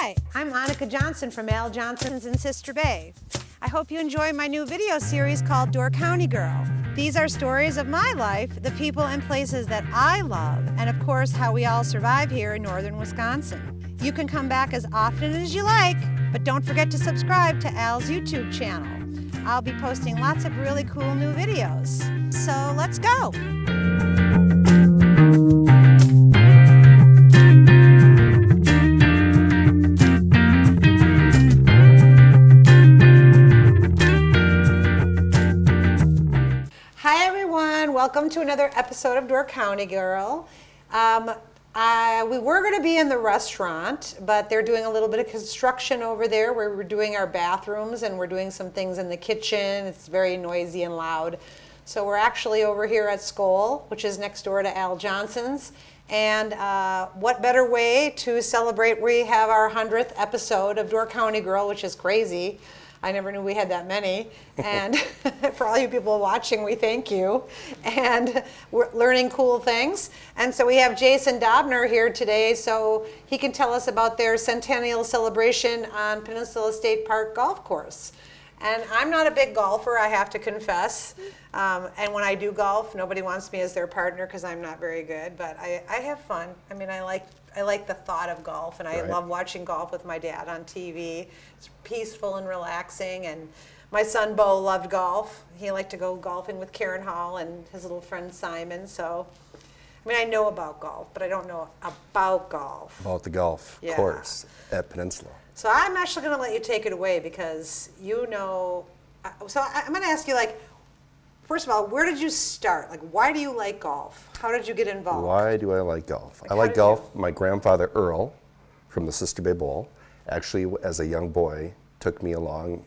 Hi, I'm Annika Johnson from Al Johnson's in Sister Bay. I hope you enjoy my new video series called Door County Girl. These are stories of my life, the people and places that I love, and of course how we all survive here in northern Wisconsin. You can come back as often as you like, but don't forget to subscribe to Al's YouTube channel. I'll be posting lots of really cool new videos. So let's go. Welcome to another episode of Door County Girl. We were going to be in the restaurant, but they're doing a little bit of construction over there where we're doing our bathrooms and we're doing some things in the kitchen. It's very noisy and loud. So we're actually over here at Skoll, which is next door to Al Johnson's. And what better way to celebrate? We have our 100th episode of Door County Girl, which is crazy. I never knew we had that many. And for all you people watching, we thank you. And we're learning cool things. And so we have Jason Daubner here today, so he can tell us about their Centennial celebration on Peninsula State Park Golf Course. And I'm not a big golfer, I have to confess. And when I do golf, nobody wants me as their partner because I'm not very good. But I have fun. I mean, I like the thought of golf, and I love watching golf with my dad on TV. It's peaceful and relaxing, and my son Bo loved golf. He liked to go golfing with Karen Hall and his little friend Simon. So, I mean, I know about golf, but I don't know about golf. About the golf course at Peninsula. So I'm actually going to let you take it away because you know, so I'm going to ask you, like, first of all, where did you start? Like, why do you like golf? How did you get involved? Why do I like golf? I like golf. My grandfather, Earl, from the Sister Bay Bowl, actually, as a young boy, took me along.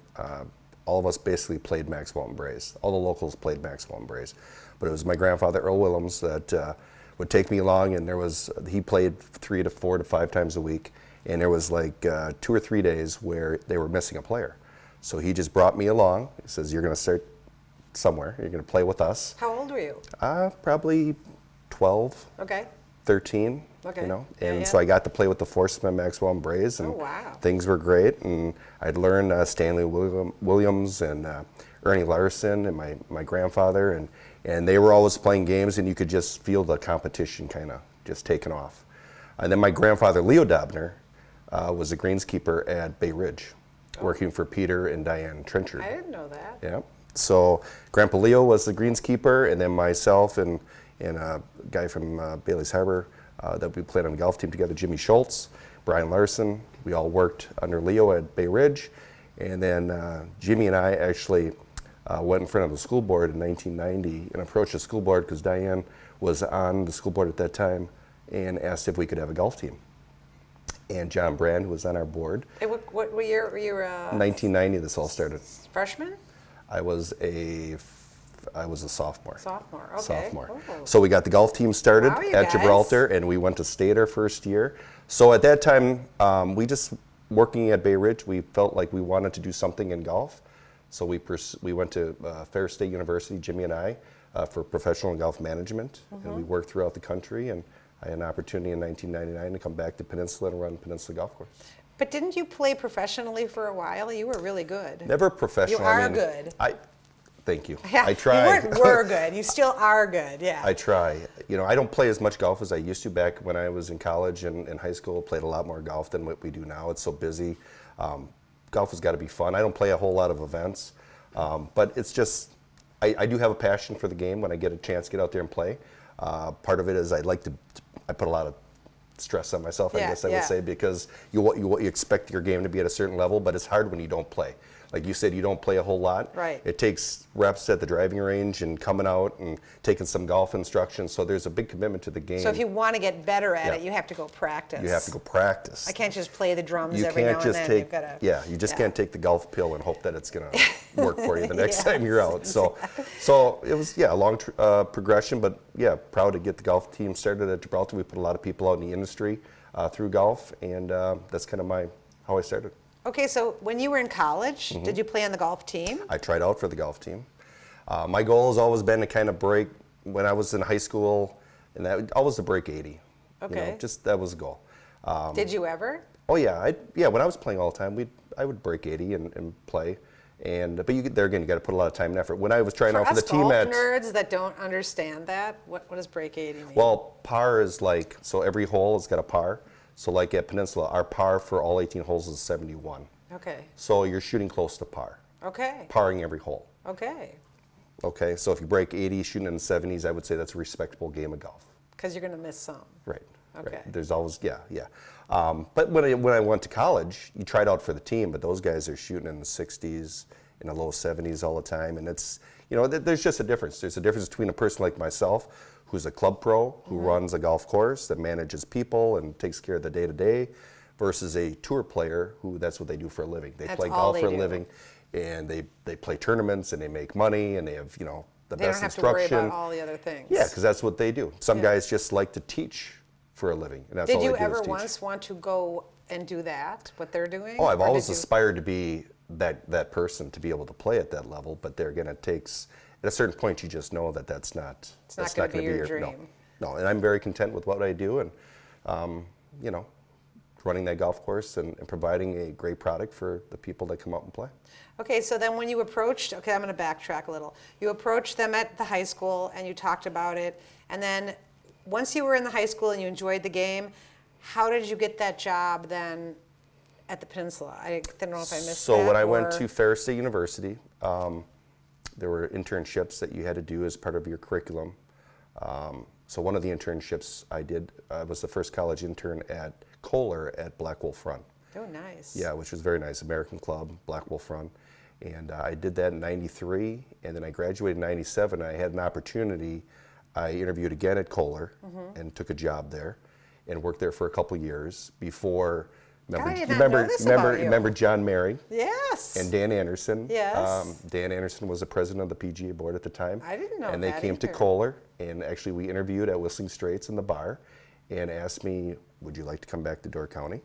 All of us basically played Maxwell and Braze. All the locals played Maxwell and Braze. But it was my grandfather, Earl Willems, that would take me along, and he played 3 to 4 to 5 times a week, and there was like 2 or 3 days where they were missing a player. So he just brought me along. He says, you're going to start somewhere. You're going to play with us. How old were you? Probably 12, 13, okay. You know. And so I got to play with the Forcemen, Maxwell and Braze, and things were great. And I'd learned Stanley Williams and Ernie Larson and my grandfather, and they were always playing games, and you could just feel the competition kind of just taking off. And then my grandfather, Leo Daubner, was a greenskeeper at Bay Ridge, working for Peter and Diane Trenchard. I didn't know that. Yeah. So Grandpa Leo was the greenskeeper, and then myself and a guy from Bailey's Harbor that we played on the golf team together, Jimmy Schultz, Brian Larson. We all worked under Leo at Bay Ridge. And then Jimmy and I actually went in front of the school board in 1990 and approached the school board because Diane was on the school board at that time and asked if we could have a golf team. And John Brand, who was on our board. Hey, what year were you? 1990 this all started. Freshman? I was a sophomore. Sophomore, okay. Sophomore. Oh. So we got the golf team started at Gibraltar, and we went to state our first year. So at that time, working at Bay Ridge, we felt like we wanted to do something in golf. So we went to Ferris State University, Jimmy and I, for professional golf management. And we worked throughout the country, and I had an opportunity in 1999 to come back to Peninsula and run Peninsula Golf Course. But didn't you play professionally for a while? You were really good. Never professional. You are good. Thank you. Yeah, I try. You were good. You still are good, yeah. I try. You know, I don't play as much golf as I used to back when I was in college and in high school. Played a lot more golf than what we do now. It's so busy. Golf has got to be fun. I don't play a whole lot of events, but it's just, I do have a passion for the game when I get a chance to get out there and play. Part of it is I put a lot of stress on myself, I guess I would say, because you expect your game to be at a certain level, but it's hard when you don't play. Like you said, you don't play a whole lot. Right. It takes reps at the driving range and coming out and taking some golf instruction, so there's a big commitment to the game. So if you want to get better at it, you have to go practice. You have to go practice. I can't just play the drums every now and then. You've gotta, you just can't take the golf pill and hope that it's going to work for you the next time you're out. So it was, a long progression, but proud to get the golf team started at Gibraltar. We put a lot of people out in the industry through golf, and that's kind of how I started. Okay, so when you were in college, did you play on the golf team? I tried out for the golf team. My goal has always been to kind of break, when I was in high school, and that always to break 80. Okay. You know, that was the goal. Did you ever? Oh yeah, when I was playing all the time, I would break 80 and play. But there again, you got to put a lot of time and effort. When I was trying out for the team golf at nerds that don't understand that, what does break 80 mean? well, par is like, so every hole has got a par. So like at Peninsula, our par for all 18 holes is 71. Okay. So you're shooting close to par. Okay. Parring every hole. Okay. Okay, so if you break 80, shooting in the 70s, I would say that's a respectable game of golf. Because you're going to miss some. Right. Okay. Right. There's always, yeah. But when I went to college, you tried out for the team, but those guys are shooting in the 60s, in the low 70s all the time, and it's, there's just a difference. There's a difference between a person like myself, who's a club pro, who runs a golf course, that manages people and takes care of the day-to-day, versus a tour player who that's what they do for a living. They play golf for a living, and they play tournaments, and they make money, and they have, the They don't best have to worry instruction. about all the other things. Yeah, because that's what they do. Some guys just like to teach for a living, and that's all Did they you do ever is teach. once want to go and do that, what they're doing? Oh, I've Or always did you- aspired to be that person, to be able to play at that level, but there again, it takes, at a certain point, you just know that that's not gonna be your no. dream. No, and I'm very content with what I do, and running that golf course and providing a great product for the people that come out and play. Okay, so then when you approached, okay, I'm going to backtrack a little. You approached them at the high school and you talked about it, and then once you were in the high school and you enjoyed the game, how did you get that job then at the Peninsula? I don't know if I missed that. So when I went to Ferris State University, there were internships that you had to do as part of your curriculum. So one of the internships I did was the first college intern at Kohler at Black Wolf Run. Oh, nice. Yeah, which was very nice. American Club, Black Wolf Run. And I did that in 93, and then I graduated in 97. I had an opportunity. I interviewed again at Kohler and took a job there and worked there for a couple years before. Remember John Mary? Yes. And Dan Anderson. Yes. Dan Anderson was the president of the PGA board at the time. I didn't know And they that came to either. Kohler, and actually we interviewed at Whistling Straits in the bar and asked me, would you like to come back to Door County?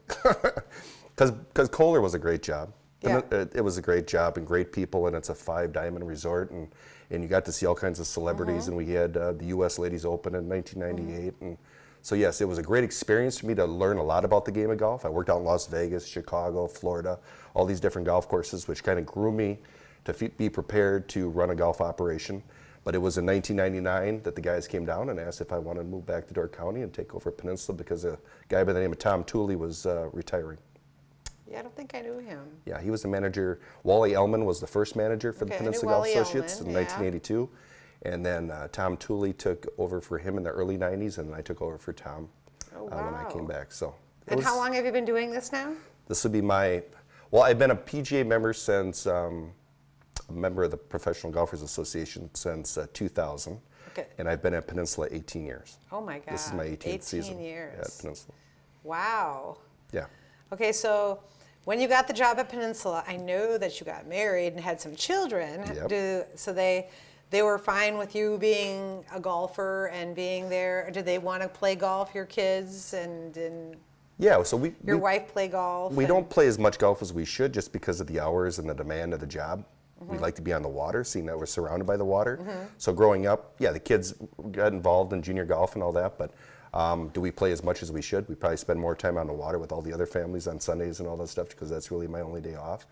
Because Kohler was a great job. Yeah. It was a great job and great people, and it's a 5-diamond resort, and you got to see all kinds of celebrities, and we had the U.S. Ladies Open in 1998, and so yes, it was a great experience for me to learn a lot about the game of golf. I worked out in Las Vegas, Chicago, Florida, all these different golf courses, which kind of grew me to be prepared to run a golf operation. But it was in 1999 that the guys came down and asked if I wanted to move back to Door County and take over Peninsula because a guy by the name of Tom Tooley was retiring. Yeah, I don't think I knew him. Yeah, he was the manager. Wally Ellman was the first manager for the Okay, I knew Peninsula Golf Wally Associates Ellman, in yeah. 1982. And then Tom Tooley took over for him in the early 90s, and then I took over for Tom when I came back. So. And how long have you been doing this now? This would be I've been a PGA member since, a member of the Professional Golfers Association since 2000. Okay. And I've been at Peninsula 18 years. Oh my God. This is my 18th season 18 years. at Peninsula. Wow. Yeah. Okay, so when you got the job at Peninsula, I know that you got married and had some children. Yep. So they were fine with you being a golfer and being there? Or did they want to play golf, your kids, and Yeah, so your wife play golf? We don't play as much golf as we should just because of the hours and the demand of the job. We like to be on the water, seeing that we're surrounded by the water. So growing up, yeah, the kids got involved in junior golf and all that, but do we play as much as we should? We probably spend more time on the water with all the other families on Sundays and all that stuff because that's really my only day off.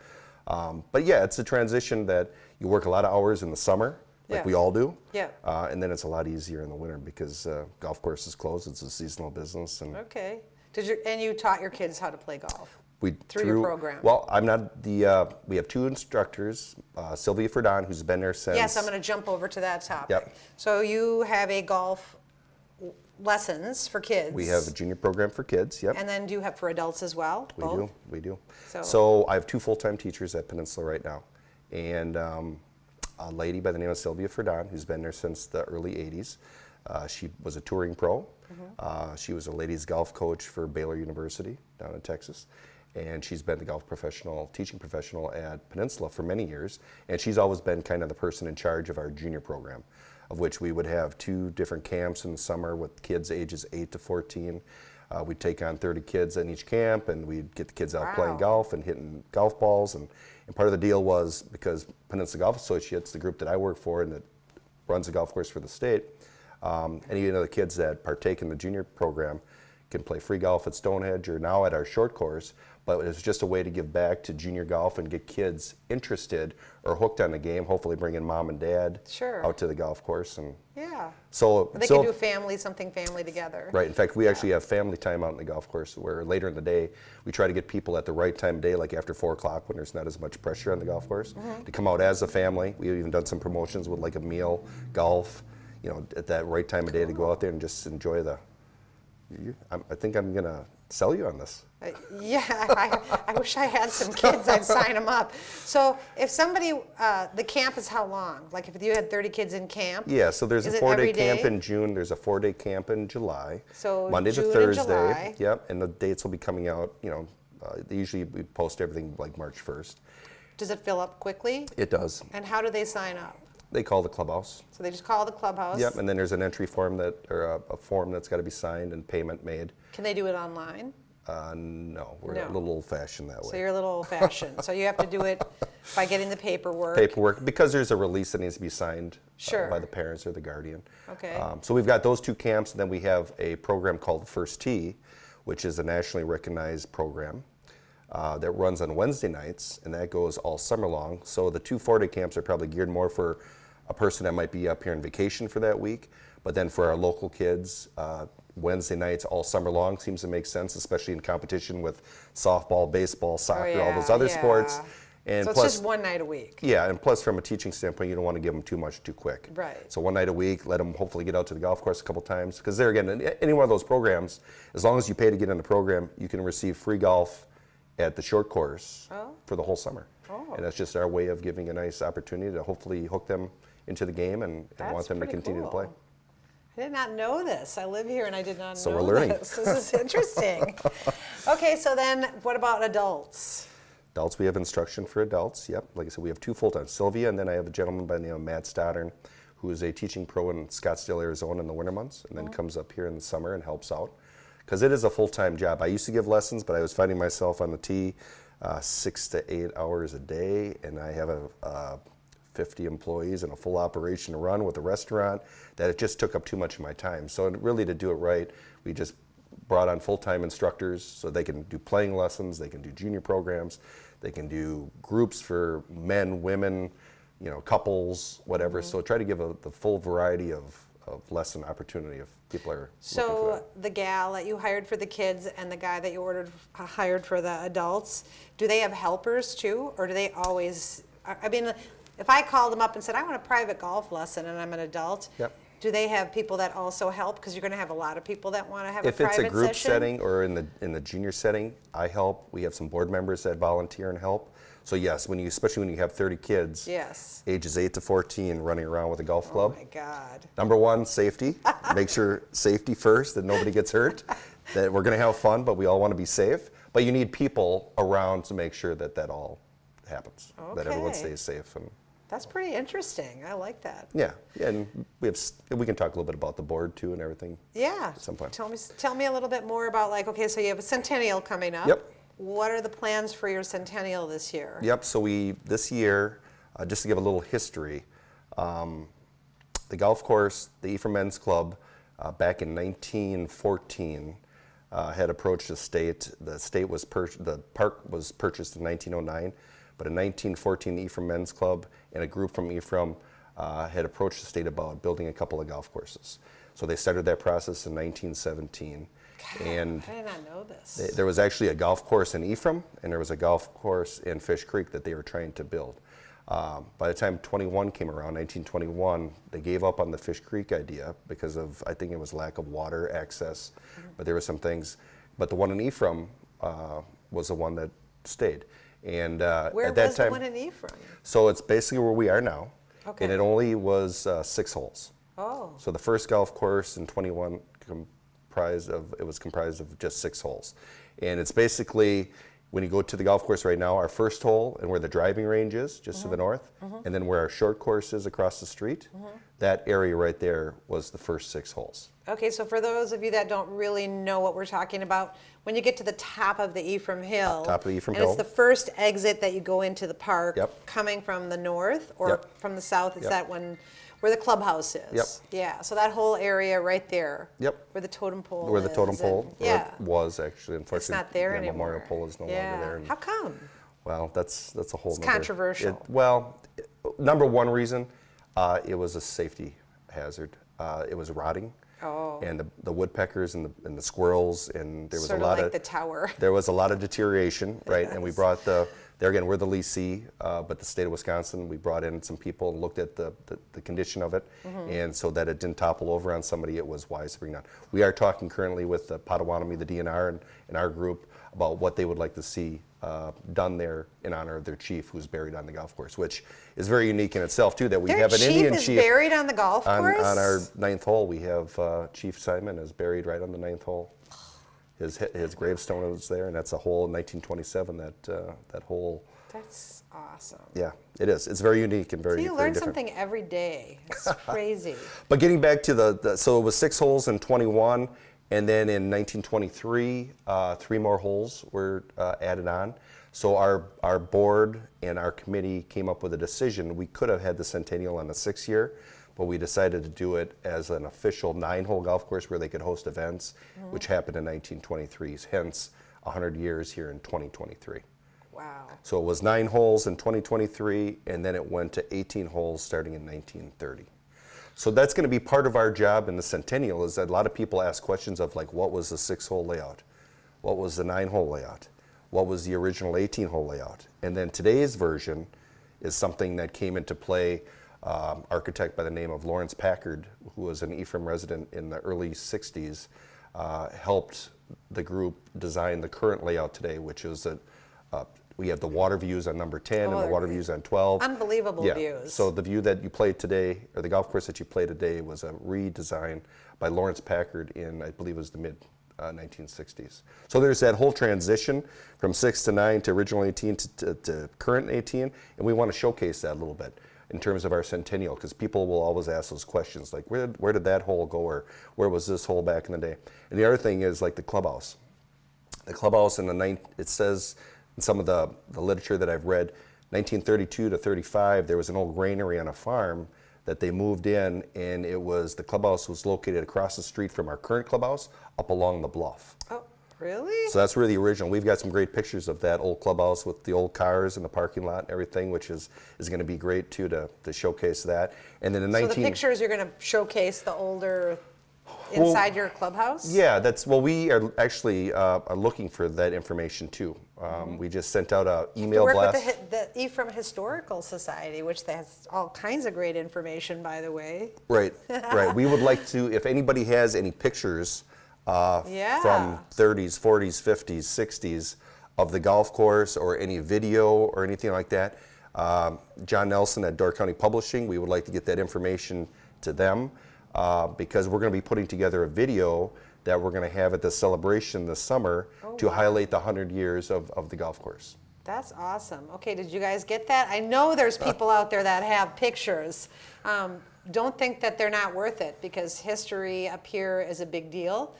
But yeah, it's a transition that you work a lot of hours in the summer, like we all do. Yeah. And then it's a lot easier in the winter because golf course is closed. It's a seasonal business. And Okay. And you taught your kids how to play golf? Through your program? Well, I'm not we have two instructors, Sylvia Ferdon, who's been there since. Yes, I'm going to jump over to that topic. Yep. So you have a golf lessons for kids. We have a junior program for kids, yep. And then do you have for adults as well? We do. So- So I have two full-time teachers at Peninsula right now. And a lady by the name of Sylvia Ferdon, who's been there since the early 80s. She was a touring pro. She was a ladies golf coach for Baylor University down in Texas. And she's been the golf professional, teaching professional at Peninsula for many years. And she's always been kind of the person in charge of our junior program, of which we would have 2 different camps in the summer with kids ages 8 to 14. We'd take on 30 kids in each camp, and we'd get the kids out playing golf and hitting golf balls. And part of the deal was, because Peninsula Golf Associates, the group that I work for and that runs the golf course for the state, any of the kids that partake in the junior program can play free golf at Stonehenge or now at our short course, but it's just a way to give back to junior golf and get kids interested or hooked on the game, hopefully bringing mom and dad Sure. out to the golf course. And Yeah. so They can do something family together. Right. In fact, we actually have family time out in the golf course where later in the day we try to get people at the right time of day, like after 4 o'clock when there's not as much pressure on the golf course, to come out as a family. We've even done some promotions with like a meal, golf, at that right time of day to go out there and just enjoy I think I'm going to sell you on this. Yeah, I wish I had some kids, I'd sign them up. So if somebody, the camp is how long? Like if you had 30 kids in camp? Yeah, so there's is a it 4-day every day? camp in June. There's a 4-day camp in July. So Monday June to and Thursday. July. Yep, and the dates will be coming out, usually we post everything like March 1st. Does it fill up quickly? It does. And how do they sign up? They call the clubhouse. So they just call the clubhouse? Yep, and then there's an entry form or a form that's got to be signed and payment made. Can they do it online? No, we're No. a little old-fashioned that way. So you're a little old-fashioned. So you have to do it by getting the paperwork. Because there's a release that needs to be signed Sure. by the parents or the guardian. Okay. So we've got those 2 camps, and then we have a program called First Tee, which is a nationally recognized program that runs on Wednesday nights, and that goes all summer long. So the 2 4-day camps are probably geared more for a person that might be up here on vacation for that week, but then for our local kids, Wednesday nights all summer long seems to make sense, especially in competition with softball, baseball, soccer, all those other sports. And so it's just one night a week. Yeah, and plus from a teaching standpoint, you don't want to give them too much too quick. Right. So one night a week, let them hopefully get out to the golf course a couple times. Because there again, in any one of those programs, as long as you pay to get in the program, you can receive free golf at the short course for the whole summer. Oh. And that's just our way of giving a nice opportunity to hopefully hook them into the game and want them to continue to play. I did not know this. I live here and I did not know we're learning. this. This is interesting. Okay, so then what about adults? Adults, we have instruction for adults. Yep, like I said, we have 2 full-time. Sylvia, and then I have a gentleman by the name of Matt Stoddern, who is a teaching pro in Scottsdale, Arizona in the winter months, and then comes up here in the summer and helps out. Because it is a full-time job. I used to give lessons, but I was finding myself on the tee 6 to 8 hours a day, and I have 50 employees and a full operation to run with a restaurant, that it just took up too much of my time. So really to do it right, we just brought on full-time instructors so they can do playing lessons, they can do junior programs, they can do groups for men, women, couples, whatever. So try to give the full variety of lesson opportunity if people are looking for that. The gal that you hired for the kids and the guy that you hired for the adults, do they have helpers too? Or do they always, I mean, if I called them up and said, I want a private golf lesson and I'm an adult, Yep. do they have people that also help? Because you're going to have a lot of people that want to have If a private it's a group session. setting or in the junior setting, I help. We have some board members that volunteer and help. So yes, especially when you have 30 kids, Yes. ages 8 to 14, running around with a golf club. Oh my God. Number 1, safety. Make sure safety first, that nobody gets hurt. That we're going to have fun, but we all want to be safe. But you need people around to make sure that all happens, that everyone Okay. stays safe. And That's pretty interesting. I like that. yeah, and we can talk a little bit about the board too and everything. Yeah. At some point. Tell me a little bit more about okay, so you have a Centennial coming up. Yep. What are the plans for your Centennial this year? Yep. So this year, just to give a little history, the golf course, the Ephraim Men's Club, back in 1914, had approached the state. The park was purchased in 1909, but in 1914, the Ephraim Men's Club and a group from Ephraim had approached the state about building a couple of golf courses. So they started that process in 1917. God, And I did not know this. there was actually a golf course in Ephraim, and there was a golf course in Fish Creek that they were trying to build. By the time 21 came around, 1921, they gave up on the Fish Creek idea because of, I think it was lack of water access, but there were some things. But the one in Ephraim was the one that stayed. And Where at that was time, the one in Ephraim? so it's basically where we are now, Okay. and it only was 6 holes. Oh, So the first golf course in 21 was comprised of just 6 holes. And it's basically, when you go to the golf course right now, our first hole and where the driving range is, just to the north, and then where our short course is across the street, that area right there was the first 6 holes. okay. So for those of you that don't really know what we're talking about, when you get to the top of the Ephraim Hill, Top of the Ephraim and Hill. it's the first exit that you go into the park, Yep. coming from the north or Yep. from the south. It's Yep. that one Where the clubhouse is. Yep. Yeah, so that whole area right there. Yep. Where the totem pole Where the totem is, pole and- yeah. or was actually, unfortunately. It's not there the anymore. Memorial pole is no yeah. longer there. And, How come? well, that's a whole. It's nother- controversial. Number one reason, it was a safety hazard. It was rotting. Oh. And the woodpeckers and the squirrels, and there was Sort a of lot like of the tower. There was a lot of deterioration, right? And we Yes. brought there again, we're the leasee, but the state of Wisconsin, we brought in some people and looked at the condition of it, and so that it didn't topple over on somebody, it was wise to bring down. We are talking currently with the Potawatomi, the DNR, and our group about what they would like to see done there in honor of their chief, who's buried on the golf course, which is very unique in itself too. That we Their have an chief Indian is chief buried on the golf course? on our 9th hole. We have Chief Simon is buried right on the 9th hole. His gravestone is there, and that's a hole in 1927. That hole. That's awesome. Yeah, it is. It's very unique and very. So you very learn different. something every day. It's crazy. But getting back to so it was 6 holes in 21, and then in 1923, 3 more holes were added on. So our board and our committee came up with a decision. We could have had the Centennial on the 6th year, but we decided to do it as an official 9-hole golf course where they could host events, which happened in 1923. Hence, 100 years here in 2023. Wow. So it was 9 holes in 2023, and then it went to 18 holes starting in 1930. So that's going to be part of our job in the Centennial, is that a lot of people ask questions of like, what was the 6-hole layout? What was the 9-hole layout? What was the original 18-hole layout? And then today's version is something that came into play. Architect by the name of Lawrence Packard, who was an Ephraim resident in the early 60s, helped the group design the current layout today, which is that we have the water views on number 10 and the they're water great. views on 12. Unbelievable Yeah. views. So the view that you played today, or the golf course that you played today, was a redesign by Lawrence Packard in, I believe it was the mid 1960s. So there's that whole transition from 6 to 9 to original 18 to current 18, and we want to showcase that a little bit in terms of our Centennial, because people will always ask those questions like, where did that hole go, or where was this hole back in the day? And the other thing is like the clubhouse. The clubhouse it says in some of the literature that I've read, 1932 to 35, there was an old granary on a farm that they moved in, and the clubhouse was located across the street from our current clubhouse up along the bluff. Oh, really? So that's really the original. We've got some great pictures of that old clubhouse with the old cars in the parking lot and everything, which is going to be great too to showcase that. And then in So the pictures you're going to showcase the older inside your clubhouse? Yeah, we are actually are looking for that information too. We just sent out an email work blast. with the Ephraim Historical Society, which has all kinds of great information, by the way. Right, right. We would like to, if anybody has any pictures from 30s, 40s, 50s, 60s of the golf course, or any video or anything like that, John Nelson at Door County Publishing, we would like to get that information to them, because we're going to be putting together a video that we're going to have at the celebration this summer to highlight the 100 years of the golf course. That's awesome. Okay, did you guys get that? I know there's people out there that have pictures. Don't think that they're not worth it, because history up here is a big deal.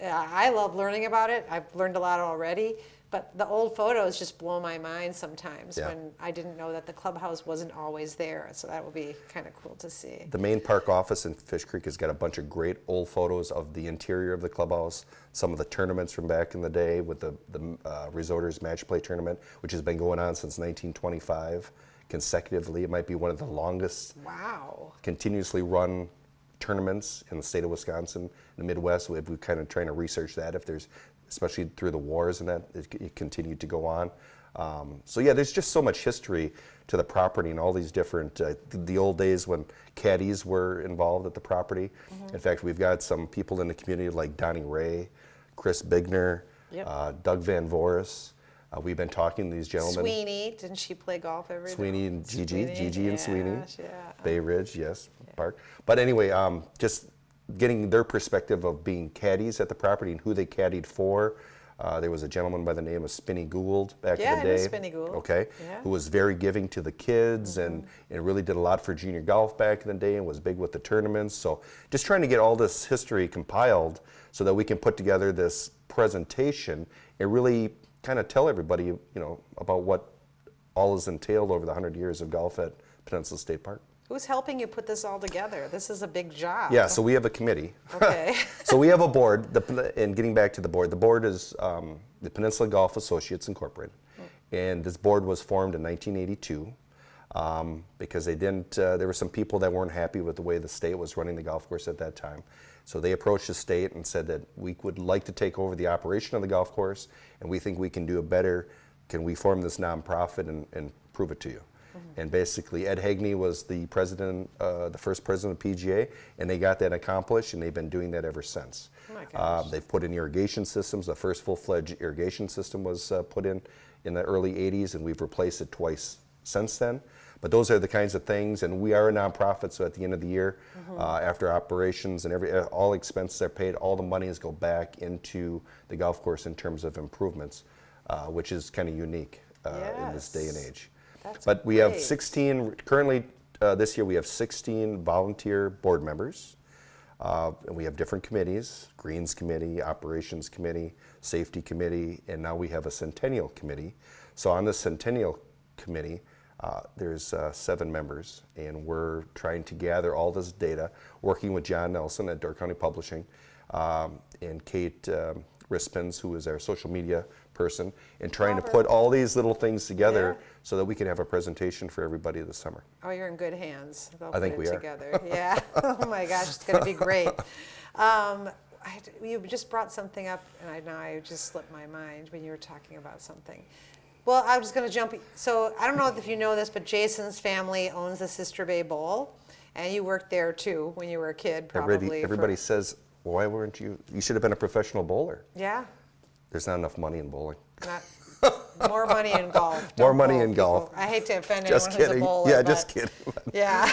I love learning about it. I've learned a lot already. But the old photos just blow my mind sometimes when I didn't know that the clubhouse wasn't always there. So that will be kind of cool to see. The main park office in Fish Creek has got a bunch of great old photos of the interior of the clubhouse, some of the tournaments from back in the day with the Resorters Match Play Tournament, which has been going on since 1925 consecutively. It might be one of the longest continuously run tournaments in the state of Wisconsin. In the Midwest, we're kind of trying to research that, if there's, especially through the wars and that, it continued to go on. So yeah, there's just so much history to the property and all these different, the old days when caddies were involved at the property. In fact, we've got some people in the community like Donnie Ray, Chris Bigner, Doug Van Voris. We've been talking to these gentlemen. Sweeney, didn't she play golf every day? Sweeney and Gigi and Sweeney. Yeah. Bay Ridge, yes, Park. But anyway, just getting their perspective of being caddies at the property and who they caddied for. There was a gentleman by the name of Spinny Gould back in the day. Yeah, I know Spinny Gould. Okay, who was very giving to the kids and really did a lot for junior golf back in the day and was big with the tournaments. So just trying to get all this history compiled so that we can put together this presentation and really kind of tell everybody, about what all is entailed over the 100 years of golf at Peninsula State Park. Who's helping you put this all together? This is a big job. Yeah, so we have a committee. Okay. So we have a board, and getting back to the board is the Peninsula Golf Associates Incorporated. And this board was formed in 1982 because there were some people that weren't happy with the way the state was running the golf course at that time. So they approached the state and said that we would like to take over the operation of the golf course, and we think we can do it better. Can we form this nonprofit and prove it to you? And basically, Ed Hagney was the president, the first president of PGA, and they got that accomplished, and they've been doing that ever since. Oh my gosh. They've put in irrigation systems. The first full-fledged irrigation system was put in the early 80s, and we've replaced it twice since then. But those are the kinds of things, and we are a nonprofit, so at the end of the year, after operations and all expenses are paid, all the monies go back into the golf course in terms of improvements, which is kind of unique in this day and age. But we have 16, currently this year we have 16 volunteer board members. And we have different committees, Greens Committee, Operations Committee, Safety Committee, and now we have a Centennial Committee. So on the Centennial Committee, there's 7 members, and we're trying to gather all this data, working with John Nelson at Door County Publishing, and Kate Rispens, who is our social media person, and trying to put all these little things together so that we can have a presentation for everybody this summer. Oh, you're in good hands. They'll I think put we it are. together. Yeah. Oh my gosh, it's going to be great. You just brought something up, and I just slipped my mind when you were talking about something. Well, I was going to jump. So I don't know if you know this, but Jason's family owns the Sister Bay Bowl, and you worked there too when you were a kid, probably. Everybody says, well, why weren't you? You should have been a professional bowler. Yeah. There's not enough money in bowling. Not more money in golf. More Don't money bowl, in golf. people. I hate to offend Just anyone who's a kidding. bowler. Yeah, but just kidding. Yeah.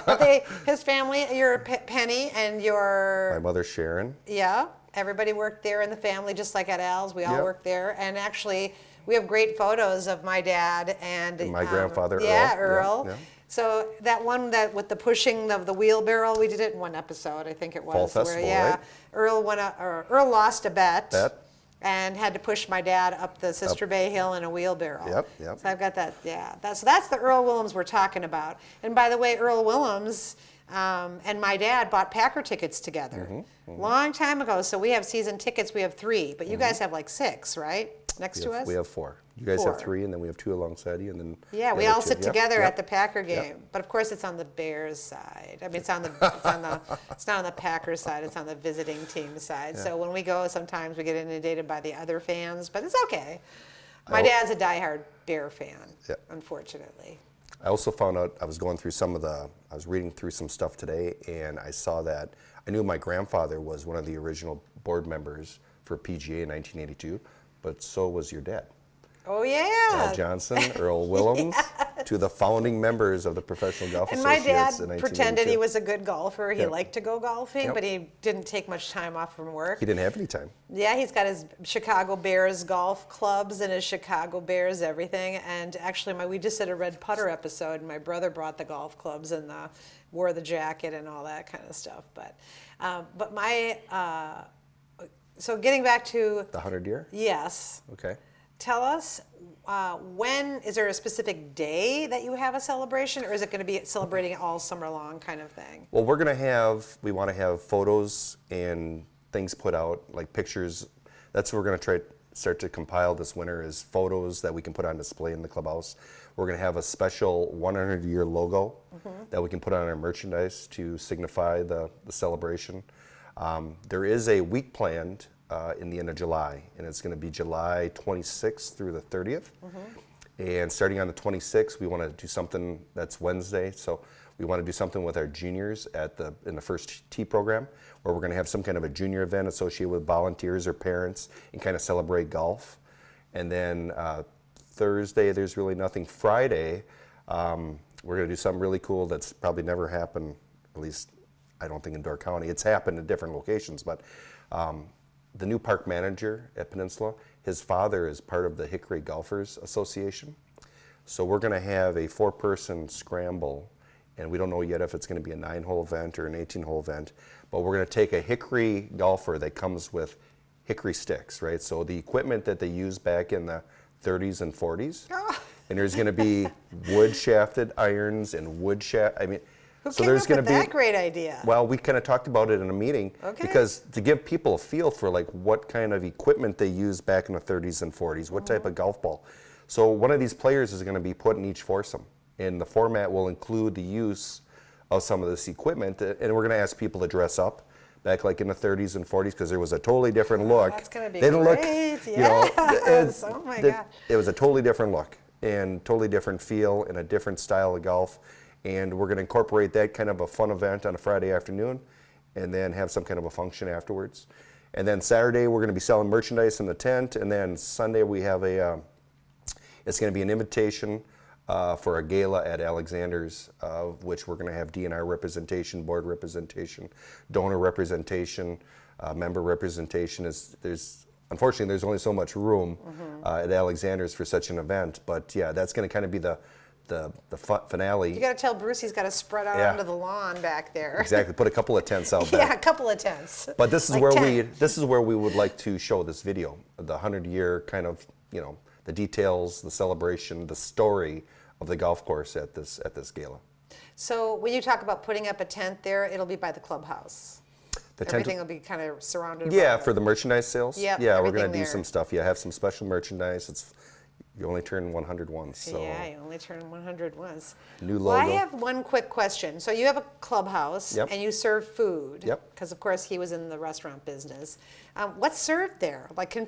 But his family, your Penny and your... My mother, Sharon. Yeah. Everybody worked there in the family, just like at Al's. We all Yep. worked there. And actually, we have great photos of my dad and my grandfather, Earl. Yeah, Yeah, Earl. yeah. So that one with the pushing of the wheelbarrow, we did it in one episode, I think it was. Fall Festival, right? Earl lost a bet. Bet. And had to push my dad up the Sister Bay Hill in a wheelbarrow. Yep. So I've got that, yeah. So that's the Earl Willems we're talking about. And by the way, Earl Willems and my dad bought Packer tickets together long time ago. So we have season tickets. We have 3, but you guys have like 6, right? Next to us? We have 4. You guys 4. have 3, and then we have 2 alongside you, and then Yeah, the we other all 2. sit Yep, together yep. at the Packer game, but of course it's on the Bears side. I mean, it's not on the Packers side. It's on the visiting team side. So when we go, sometimes we get inundated by the other fans, but it's okay. My dad's a diehard Bear fan, unfortunately. I also found out, I was reading through some stuff today, and I saw that, I knew my grandfather was one of the original board members for PGA in 1982, but so was your dad. Oh, yeah. Ed Johnson, Earl Willems, 2 of the founding members of the Professional Golf And my Associates dad in 1982. pretended he was a good golfer. He Yep. liked to go golfing, Yep. but he didn't take much time off from work. He didn't have any time. Yeah, he's got his Chicago Bears golf clubs and his Chicago Bears everything. And actually, we just did a red putter episode, and my brother brought the golf clubs and wore the jacket and all that kind of stuff. But so getting back to The 100 year? yes, Okay. tell us when is there a specific day that you have a celebration, or is it going to be celebrating all summer long kind of thing? Well, we want to have photos and things put out, like pictures. That's what we're going to start to compile this winter, is photos that we can put on display in the clubhouse. We're going to have a special 100-year logo that we can put on our merchandise to signify the celebration. There is a week planned in the end of July, and it's going to be July 26th through the 30th. And starting on the 26th, we want to do something that's Wednesday. So we want to do something with our juniors in the first tee program, where we're going to have some kind of a junior event associated with volunteers or parents and kind of celebrate golf. And then Thursday, there's really nothing. Friday, we're going to do something really cool that's probably never happened, at least I don't think in Door County. It's happened in different locations, but the new park manager at Peninsula, his father is part of the Hickory Golfers Association. So we're going to have a 4-person scramble, and we don't know yet if it's going to be a 9-hole event or an 18-hole event, but we're going to take a Hickory golfer that comes with Hickory sticks, right? So the equipment that they used back in the 30s and 40s, and there's going to be wood shafted irons and wood shaft. I mean, Who so came there's up going with to be. that great idea? Well, we kind of talked about it in a meeting because to give people a feel for like what kind of equipment they used back in the 30s and 40s, what type of golf ball. So one of these players is going to be put in each foursome, and the format will include the use of some of this equipment, and we're going to ask people to dress up back like in the 30s and 40s because there was a totally different look. That's going to be They didn't look, great. you know, Yes. Oh my God. it was a totally different look and totally different feel and a different style of golf. And we're going to incorporate that kind of a fun event on a Friday afternoon and then have some kind of a function afterwards. And then Saturday, we're going to be selling merchandise in the tent. And then Sunday, we have it's going to be an invitation for a gala at Alexander's, which we're going to have DNR representation, board representation, donor representation, member representation. Unfortunately, there's only so much room at Alexander's for such an event. But yeah, that's going to kind of be the finale. You got to tell Bruce he's got to spread out onto the lawn back there. Exactly. Put a couple of tents out back. Yeah, a couple of tents. But this is Like where 10. this is where we would like to show this video, the 100-year kind of, the details, the celebration, the story of the golf course at this gala. So when you talk about putting up a tent there, it'll be by the clubhouse. Everything will be kind of surrounded. Yeah, for the merchandise sales. Yep, yeah, we're everything going to do there. some stuff. Yeah, have some special merchandise. You only turn 100 once. So. Yeah, you only turn 100 once. New Well, I logo. have one quick question. So you have a clubhouse Yep. and you serve food. Yep. Because of course he was in the restaurant business. What's served there? Like, can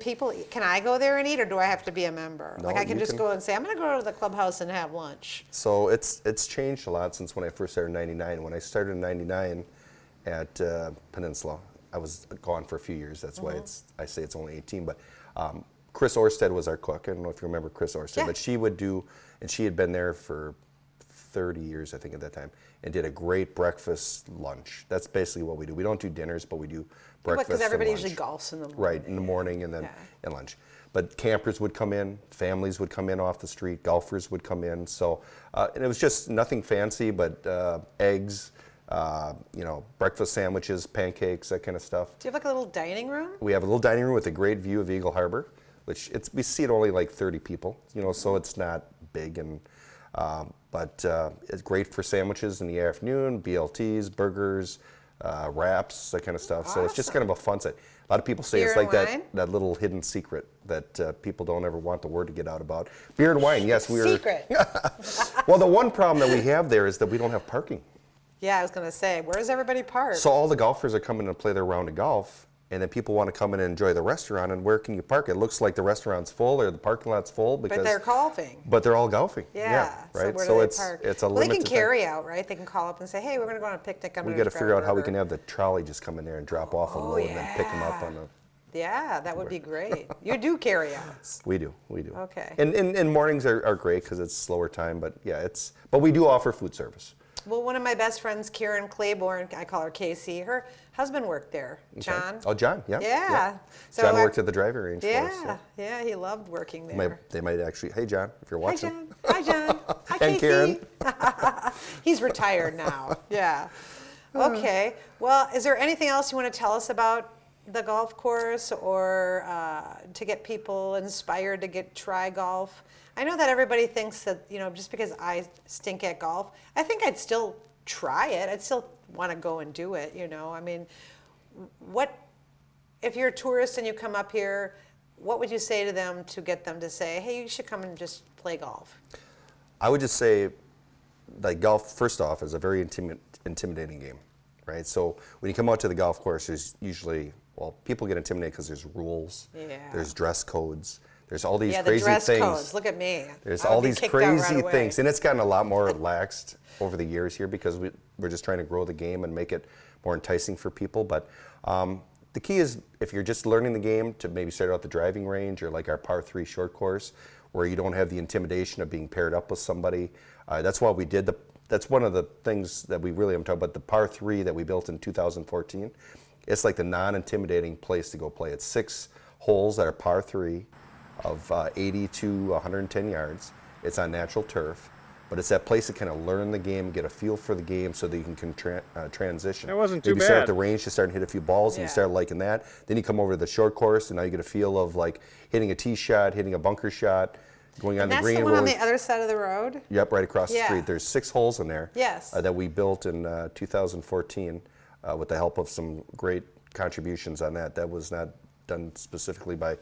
I go there and eat, or do I have to be a member? No, like, I can you just can- go and say, I'm going to go to the clubhouse and have lunch. So it's changed a lot since when I first started in '99. When I started in '99 at Peninsula, I was gone for a few years. That's why I say it's only 18. But Chris Orsted was our cook. I don't know if you remember Chris Orsted, Yeah. but she would do, and she had been there for 30 years, I think, at that time, and did a great breakfast lunch. That's basically what we do. We don't do dinners, but we do breakfast Because everybody and usually lunch. golfs in the morning. Right, in the morning and then Yeah. and lunch. But campers would come in, families would come in off the street, golfers would come in. So, and it was just nothing fancy, but eggs, breakfast sandwiches, pancakes, that kind of stuff. Do you have like a little dining room? We have a little dining room with a great view of Eagle Harbor, which we seat only like 30 people, so it's not big, and but it's great for sandwiches in the afternoon, BLTs, burgers, wraps, that kind of stuff. So it's just kind of a fun site. A lot of people say Beer it's and like wine? that little hidden secret that people don't ever want the word to get out about. Beer and wine, yes, we're. Secret. Well, the one problem that we have there is that we don't have parking. Yeah, I was going to say, where's everybody parked? So all the golfers are coming to play their round of golf, and then people want to come in and enjoy the restaurant, and where can you park? It looks like the restaurant's full or the parking lot's full because. But they're golfing. But they're all golfing. Yeah. Right. So where do they park? It's a well, they limited can carry out, right? They can call up and say, hey, we're going to go on a picnic. We got to figure out how we can have the trolley just come in there and drop off a load and then pick them up on the. Yeah, that would be great. You do carry outs. We do. Okay. And mornings are great because it's slower time, but yeah, but we do offer food service. Well, one of my best friends, Karen Claiborne, I call her Casey, her husband worked there. Okay. John. Oh, John. Yeah. Yeah. So John worked at the driving range for us. Yeah, yeah, he loved working there. They might actually. Hey, John, if you're Hi, watching. John. Hi, John. Hi, And Casey. He's retired now. Yeah. Okay. Well, is there anything else you want to tell us about the golf course, or to get people inspired to try golf? I know that everybody thinks that, just because I stink at golf, I think I'd still try it. I'd still want to go and do it, I mean, if you're a tourist and you come up here, what would you say to them to get them to say, hey, you should come and just play golf? I would just say, like, golf, first off, is a very intimidating game, right? So when you come out to the golf course, there's usually, people get intimidated because there's rules, there's dress codes, there's all these crazy the dress things. codes. Look at me. There's I would all be these kicked out right crazy away. things, and it's gotten a lot more relaxed over the years here because we're just trying to grow the game and make it more enticing for people. But the key is, if you're just learning the game, to maybe start out the driving range or like our par 3 short course, where you don't have the intimidation of being paired up with somebody. That's why we did that's one of the things that we really am talking about, the par 3 that we built in 2014. It's like the non-intimidating place to go play. It's 6 holes that are par 3 of 80 to 110 yards. It's on natural turf, but it's that place to kind of learn the game, get a feel for the game so that you can transition. It wasn't too You start bad. at the range to start and hit a few balls, and you start liking that. Then you come over to the short course, and now you get a feel of like hitting a tee shot, hitting a bunker shot, going on And the that's green. the one on where the other side of the road? Yep, right across the Yeah. street. There's 6 holes in there. Yes. That we built in 2014 with the help of some great contributions on that. That was not done specifically by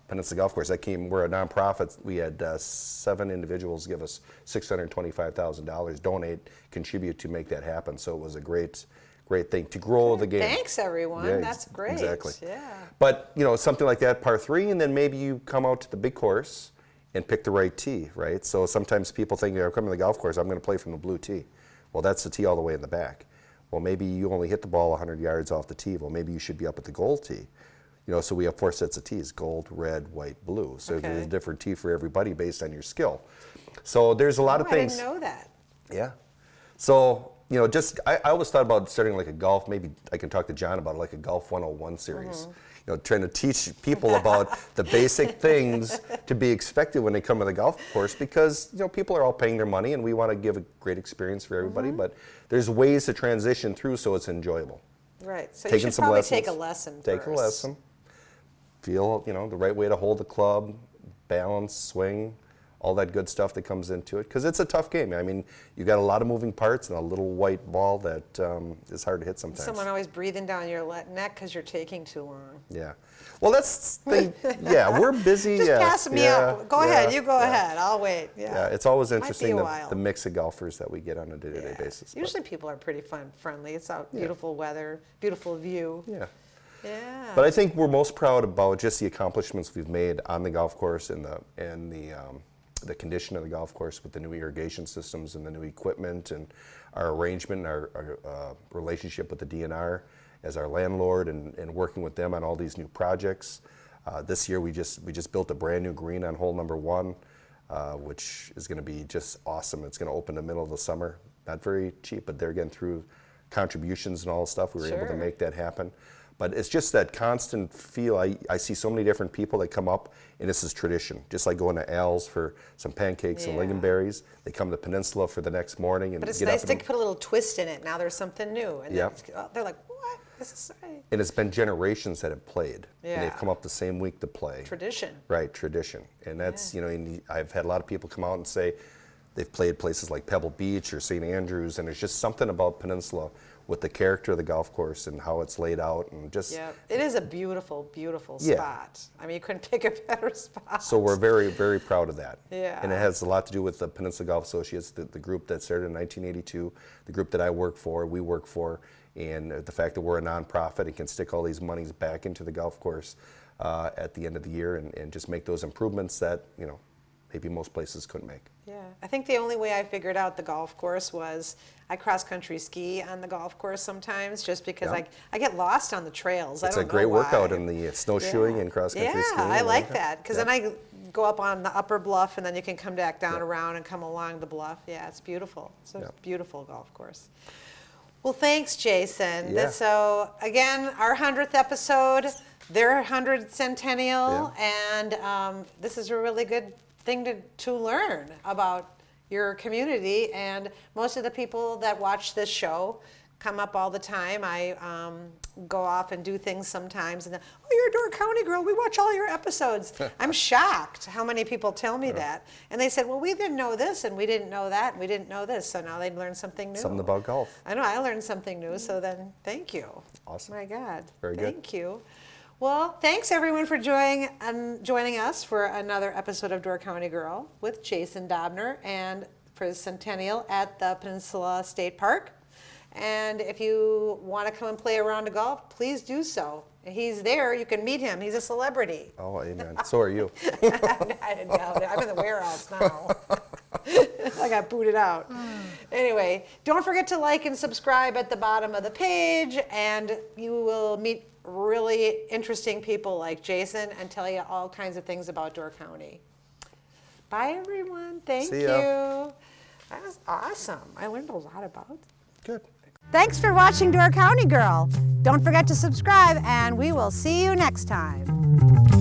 Peninsula Golf Course. We're a nonprofit. We had 7 individuals give us $625,000, donate, contribute to make that happen. So it was a great thing to grow the game. Thanks, everyone. Yeah, That's great. Exactly. Yeah. But, something like that, par 3, and then maybe you come out to the big course and pick the right tee, right? So sometimes people think, I'm coming to the golf course, I'm going to play from the blue tee. Well, that's the tee all the way in the back. Well, maybe you only hit the ball 100 yards off the tee. Well, maybe you should be up at the gold tee. So we have 4 sets of tees: gold, red, white, blue. So Okay. there's a different tee for everybody based on your skill. So there's a lot of things. I didn't know that. Yeah. So, I always thought about starting like a golf, maybe I can talk to John about it, like a Golf 101 series. Trying to teach people about the basic things to be expected when they come to the golf course, because, people are all paying their money and we want to give a great experience for everybody, but there's ways to transition through so it's enjoyable. Right. So Taking you should some probably lessons. take a lesson Take a first. lesson. Feel, the right way to hold the club, balance, swing, all that good stuff that comes into it. Because it's a tough game. I mean, you got a lot of moving parts and a little white ball that is hard to hit sometimes. Someone always breathing down your neck because you're taking too long. Yeah. Well, we're busy. Just yeah, pass me yeah, up. Go ahead. You go ahead. I'll wait. Yeah. Yeah, it's always Might interesting be a the while. mix of golfers that we get on a day-to-day Yeah. basis. but- Usually people are pretty friendly. It's out, beautiful weather, beautiful view. yeah. Yeah. But I think we're most proud about just the accomplishments we've made on the golf course and the condition of the golf course with the new irrigation systems and the new equipment and our arrangement, our relationship with the DNR as our landlord and working with them on all these new projects. This year we just built a brand new green on hole number 1, which is going to be just awesome. It's going to open in the middle of the summer. Not very cheap, but there again, through contributions and all the stuff, we were able to Sure. make that happen. But it's just that constant feel. I see so many different people that come up, and this is tradition. Just like going to Al's for some pancakes and Yeah. lingonberries, they come to Peninsula for the next morning and But it's get nice up. to And, put a little twist in it. Now there's something new. And Yep. they're like, what? This is right. and it's been generations that have played, and they've Yeah. come up the same week to play. Tradition. Right, tradition. And that's, and I've had a lot of people come out and say they've played places like Pebble Beach or St. Andrews, and there's just something about Peninsula with the character of the golf course and how it's laid out and just. Yeah. It is a beautiful, beautiful Yeah. spot. I mean, you couldn't pick a better spot. So we're very, very proud of that. Yeah. And it has a lot to do with the Peninsula Golf Associates, the group that started in 1982, the group that we work for, and the fact that we're a nonprofit and can stick all these monies back into the golf course at the end of the year and just make those improvements that, maybe most places couldn't make. Yeah, I think the only way I figured out the golf course was I cross-country ski on the golf course sometimes just because Yeah. I get lost on the trails. It's I a don't great know why. workout in the snowshoeing and cross-country yeah, skiing. I and like all that because Yeah. then I go up on the upper bluff and then you can come back down around and come along the bluff. Yeah, it's beautiful. It's a Yeah. beautiful golf course. Well, thanks, Jason. Yeah. So again, our 100th episode, their 100th Centennial, and this is a really good thing to learn about your community. And most of the people that watch this show come up all the time. I go off and do things sometimes, and then, oh, you're a Door County girl. We watch all your episodes. I'm shocked how many people tell me that. And they said, well, we didn't know this, and we didn't know that, and we didn't know this. So now they learned something new. Something about golf. I know, I learned something new, so then thank you. Awesome. My God. Very good. Thank you. Well, thanks everyone for joining us for another episode of Door County Girl with Jason Daubner and for his Centennial at the Peninsula State Park. And if you want to come and play a round of golf, please do so. He's there. You can meet him. He's a celebrity. Oh, amen. So are you. I didn't doubt it. I'm in the warehouse now. I got booted out. Anyway, don't forget to like and subscribe at the bottom of the page, and you will meet really interesting people like Jason and tell you all kinds of things about Door County. Bye, everyone. Thank See you. ya. That was awesome. I learned a lot about it. Good. Thanks for watching Door County Girl. Don't forget to subscribe, and we will see you next time.